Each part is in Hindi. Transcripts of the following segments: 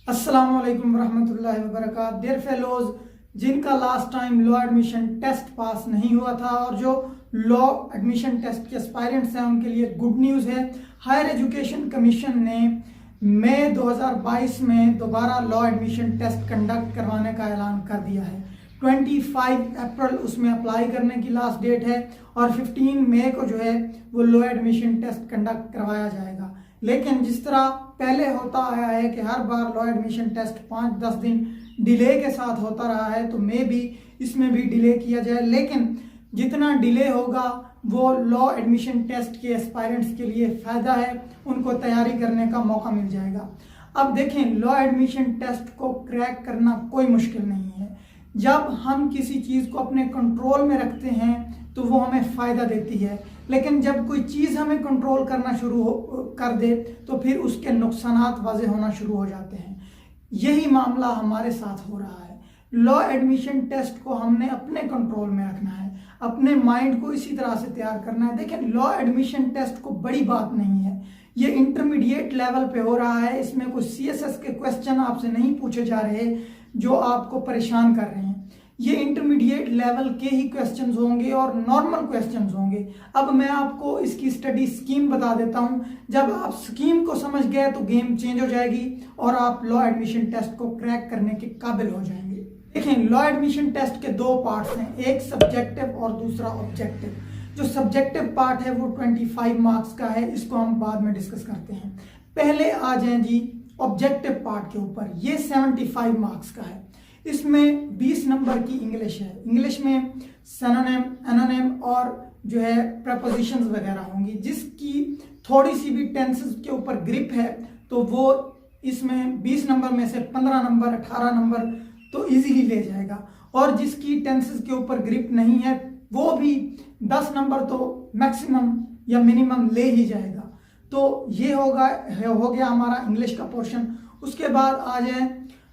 अस्सलाम वालेकुम रहमतुल्लाहि व बरकातहू। डियर फेलोज, जिनका last time law admission test pass नहीं हुआ था और जो लॉ एडमिशन टेस्ट के एस्पायरेंट्स हैं उनके लिए गुड न्यूज़ है। हायर एजुकेशन कमीशन ने मई 2022 में दोबारा लॉ एडमिशन टेस्ट कंडक्ट करवाने का ऐलान कर दिया है। 25 अप्रैल उसमें अप्लाई करने की लास्ट डेट है और 15 मई को जो है वो लॉ एडमिशन टेस्ट कंडक्ट करवाया जाएगा। लेकिन जिस तरह पहले होता आया है कि हर बार लॉ एडमिशन टेस्ट 5-10 दिन डिले के साथ होता रहा है, तो मे भी इसमें भी डिले किया जाए। लेकिन जितना डिले होगा वो लॉ एडमिशन टेस्ट के एस्पायरेंट्स के लिए फ़ायदा है, उनको तैयारी करने का मौका मिल जाएगा। अब देखें, लॉ एडमिशन टेस्ट को क्रैक करना कोई मुश्किल नहीं है। जब हम किसी चीज़ को अपने कंट्रोल में रखते हैं तो वो हमें फ़ायदा देती है, लेकिन जब कोई चीज़ हमें कंट्रोल करना शुरू कर दे तो फिर उसके नुकसानात वाज़े होना शुरू हो जाते हैं। यही मामला हमारे साथ हो रहा है। लॉ एडमिशन टेस्ट को हमने अपने कंट्रोल में रखना है, अपने माइंड को इसी तरह से तैयार करना है। देखिए, लॉ एडमिशन टेस्ट को बड़ी बात नहीं है, ये इंटरमीडिएट लेवल पे हो रहा है। इसमें कुछ CSS के क्वेश्चन आपसे नहीं पूछे जा रहे जो आपको परेशान कर रहे हैं। ये इंटरमीडिएट लेवल के ही क्वेश्चंस होंगे और नॉर्मल क्वेश्चंस होंगे। अब मैं आपको इसकी स्टडी स्कीम बता देता हूं। जब आप स्कीम को समझ गए तो गेम चेंज हो जाएगी और आप लॉ एडमिशन टेस्ट को क्रैक करने के काबिल हो जाएंगे। देखें, लॉ एडमिशन टेस्ट के दो पार्ट्स हैं, एक सब्जेक्टिव और दूसरा ऑब्जेक्टिव। जो सब्जेक्टिव पार्ट है वो 25 मार्क्स का है, इसको हम बाद में डिस्कस करते हैं। पहले आ जाएं जी ऑब्जेक्टिव पार्ट के ऊपर। ये 75 मार्क्स का है। इसमें 20 नंबर की इंग्लिश है। इंग्लिश में सिनोनिम, एनोनिम और जो है प्रपोजिशंस वगैरह होंगी। जिसकी थोड़ी सी भी टेंसेस के ऊपर ग्रिप है तो वो इसमें 20 नंबर में से 15 नंबर 18 नंबर तो इजीली ले जाएगा, और जिसकी टेंसेस के ऊपर ग्रिप नहीं है वो भी 10 नंबर तो मैक्सिमम या मिनिमम ले ही जाएगा। तो ये हो गया हमारा इंग्लिश का पोर्शन। उसके बाद आ जाए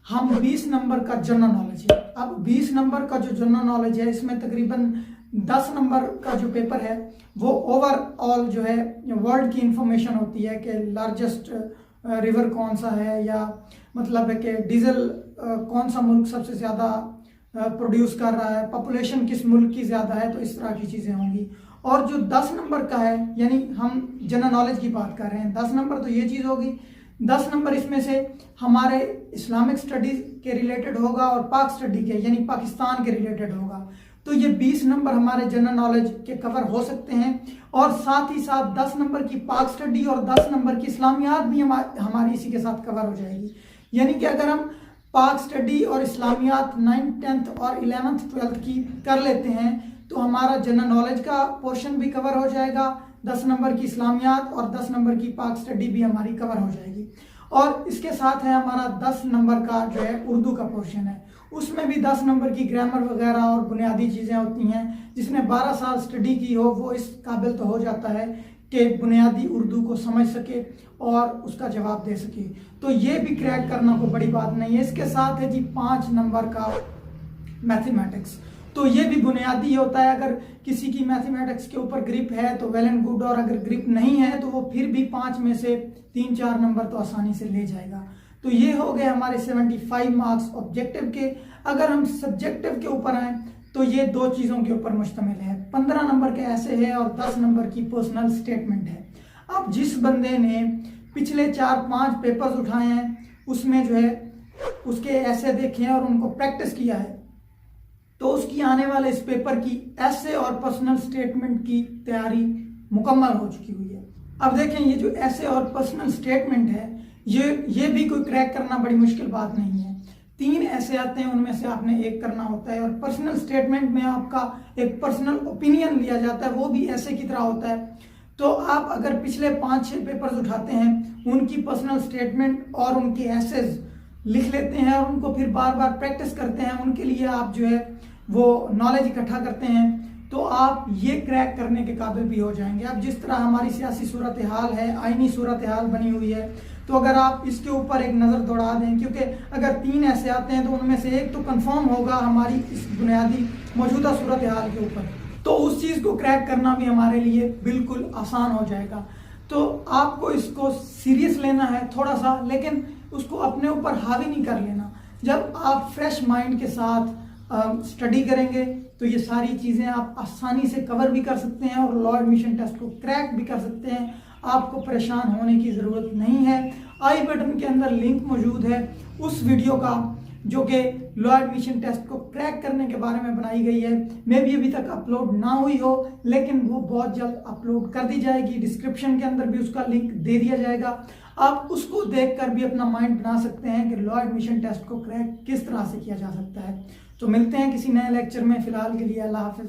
हम 20 नंबर का जनरल नॉलेज है। अब 20 नंबर का जो जनरल नॉलेज है इसमें तकरीबन 10 नंबर का जो पेपर है वो ओवरऑल जो है वर्ल्ड की इंफॉर्मेशन होती है कि लार्जेस्ट रिवर कौन सा है, या मतलब है कि डीजल कौन सा मुल्क सबसे ज़्यादा प्रोड्यूस कर रहा है, पॉपुलेशन किस मुल्क की ज़्यादा है, तो इस तरह की चीज़ें होंगी। और जो 10 नंबर का है, यानी हम जनरल नॉलेज की बात कर रहे हैं, 10 नंबर तो ये चीज़ होगी। 10 नंबर इसमें से हमारे इस्लामिक स्टडीज़ के रिलेटेड होगा और पाक स्टडी के यानी पाकिस्तान के रिलेटेड होगा। तो ये 20 नंबर हमारे जनरल नॉलेज के कवर हो सकते हैं, और साथ ही साथ 10 नंबर की पाक स्टडी और 10 नंबर की इस्लामियात भी हमारी इसी के साथ कवर हो जाएगी। यानी कि अगर हम पाक स्टडी और इस्लामियात 9th 10th और 11th 12th की कर लेते हैं तो हमारा जनरल नॉलेज का पोर्शन भी कवर हो जाएगा, 10 नंबर की इस्लामियात और 10 नंबर की पाक स्टडी भी हमारी कवर हो जाएगी। और इसके साथ है हमारा 10 नंबर का जो है उर्दू का पोर्शन है। उसमें भी 10 नंबर की ग्रामर वगैरह और बुनियादी चीज़ें होती हैं। जिसने 12 साल स्टडी की हो वो इस काबिल तो हो जाता है कि बुनियादी उर्दू को समझ सके और उसका जवाब दे सके। तो ये भी क्रैक करना कोई बड़ी बात नहीं है। इसके साथ है जी 5 नंबर का मैथमेटिक्स। तो ये भी बुनियादी होता है। अगर किसी की मैथमेटिक्स के ऊपर ग्रिप है तो वेल एंड गुड, और अगर ग्रिप नहीं है तो वो फिर भी 5 में से 3-4 नंबर तो आसानी से ले जाएगा। तो ये हो गए हमारे 75 मार्क्स ऑब्जेक्टिव के। अगर हम सब्जेक्टिव के ऊपर आए तो ये दो चीज़ों के ऊपर मुश्तमिल है। 15 नंबर के ऐसे है और 10 नंबर की पर्सनल स्टेटमेंट है। अब जिस बंदे ने पिछले 4-5 पेपर्स उठाए हैं उसमें जो है उसके ऐसे देखे हैं और उनको प्रैक्टिस किया है, तो उसकी आने वाले इस पेपर की ऐसे और पर्सनल स्टेटमेंट की तैयारी मुकम्मल हो चुकी हुई है। अब देखें, ये जो ऐसे और पर्सनल स्टेटमेंट है ये भी कोई क्रैक करना बड़ी मुश्किल बात नहीं है। 3 ऐसे आते हैं, उनमें से आपने एक करना होता है, और पर्सनल स्टेटमेंट में आपका एक पर्सनल ओपिनियन लिया जाता है, वो भी ऐसे की तरह होता है। तो आप अगर पिछले 5-6 पेपर्स उठाते हैं, उनकी पर्सनल स्टेटमेंट और उनके एसेज लिख लेते हैं और उनको फिर बार बार प्रैक्टिस करते हैं, उनके लिए आप जो है वो नॉलेज इकट्ठा करते हैं, तो आप ये क्रैक करने के काबिल भी हो जाएंगे। अब जिस तरह हमारी सियासी सूरत हाल है, आईनी सूरत हाल बनी हुई है, तो अगर आप इसके ऊपर एक नज़र दौड़ा दें, क्योंकि अगर 3 ऐसे आते हैं तो उनमें से एक तो कंफर्म होगा हमारी इस बुनियादी मौजूदा सूरत हाल के ऊपर, तो उस चीज़ को क्रैक करना भी हमारे लिए बिल्कुल आसान हो जाएगा। तो आपको इसको सीरियस लेना है थोड़ा सा, लेकिन उसको अपने ऊपर हावी नहीं कर लेना। जब आप फ्रेश माइंड के साथ स्टडी करेंगे तो ये सारी चीज़ें आप आसानी से कवर भी कर सकते हैं और लॉ एडमिशन टेस्ट को क्रैक भी कर सकते हैं। आपको परेशान होने की ज़रूरत नहीं है। आई बटन के अंदर लिंक मौजूद है उस वीडियो का जो कि लॉ एडमिशन टेस्ट को क्रैक करने के बारे में बनाई गई है। मे भी अभी तक अपलोड ना हुई हो, लेकिन वो बहुत जल्द अपलोड कर दी जाएगी। डिस्क्रिप्शन के अंदर भी उसका लिंक दे दिया जाएगा। आप उसको देखकर भी अपना माइंड बना सकते हैं कि लॉ एडमिशन टेस्ट को क्रैक किस तरह से किया जा सकता है। तो मिलते हैं किसी नए लेक्चर में। फिलहाल के लिए अल्लाह हाफिज़।